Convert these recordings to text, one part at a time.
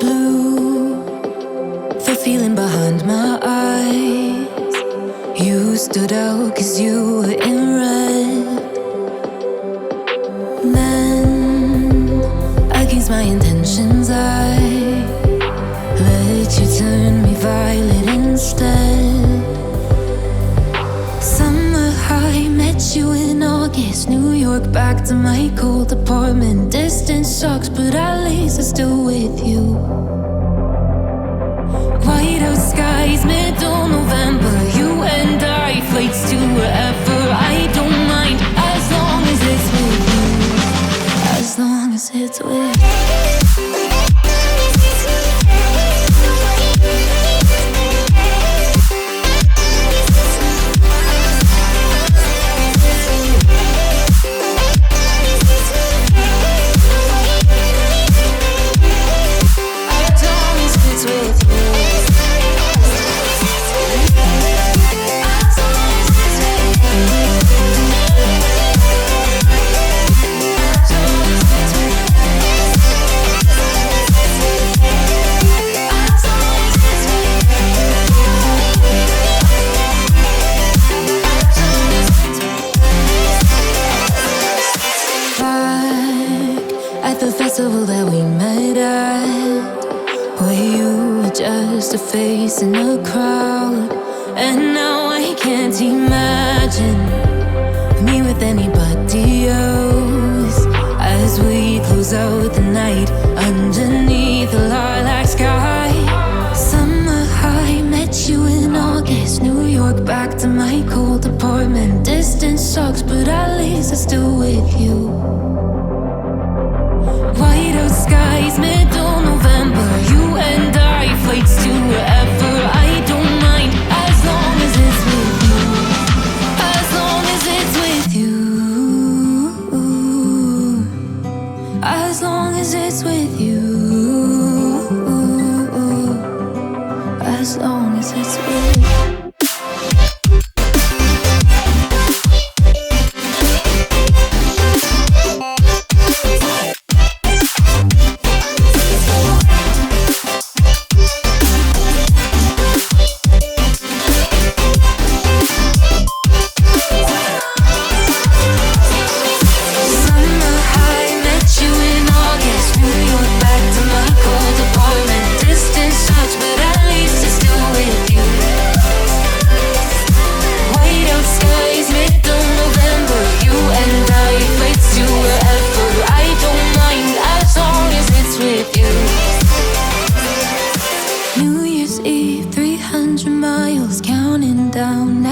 Blue, the feeling behind my eyes. You stood out 'cause you were in red. Then, against my intentions, I let you turn me violet instead. Summer high, met you in August. New York, back to my cold apartment. Distance sucks, but at least I'm still with you. White out skies, middle November. You and I, flights to wherever. I don't mind, as long as it's with you. As long as it's with you. That we met at, where you were just a face in a crowd. And now I can't imagine me with anybody else. As we close out the night underneath the lilac sky. Summer high, met you in August. New York, back to my cold apartment. Distance sucks, but at least I'm still with you. White out skies, middle November. You and I, flights to wherever. I don't mind, as long as it's with you. As long as it's with you. As long as it's with you. As long as it's with you.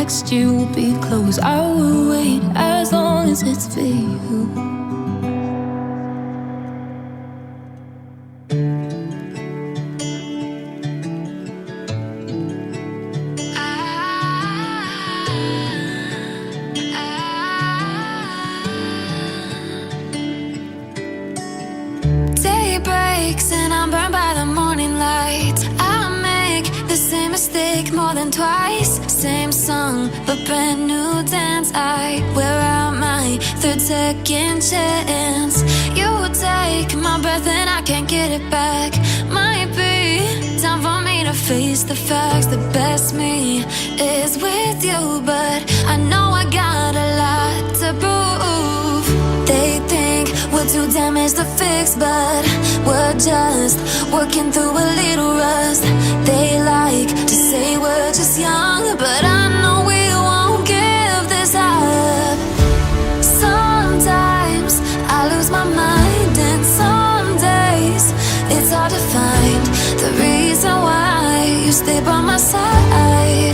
Next year will be close. I will wait as long as it's for you. Day breaks and I'm burned by the morning light. I make the same mistake more than twice. Same song, but brand new dance. I wear out my third second chance. You take my breath and I can't get it back. Might be time for me to face the facts. The best me is with you, but I know I got a lot to prove. They think we're too damaged to fix, but we're just working through a little rust. They like to say we're just young, but I know we won't give this up. Sometimes I lose my mind, and some days it's hard to find the reason why you stay by my side.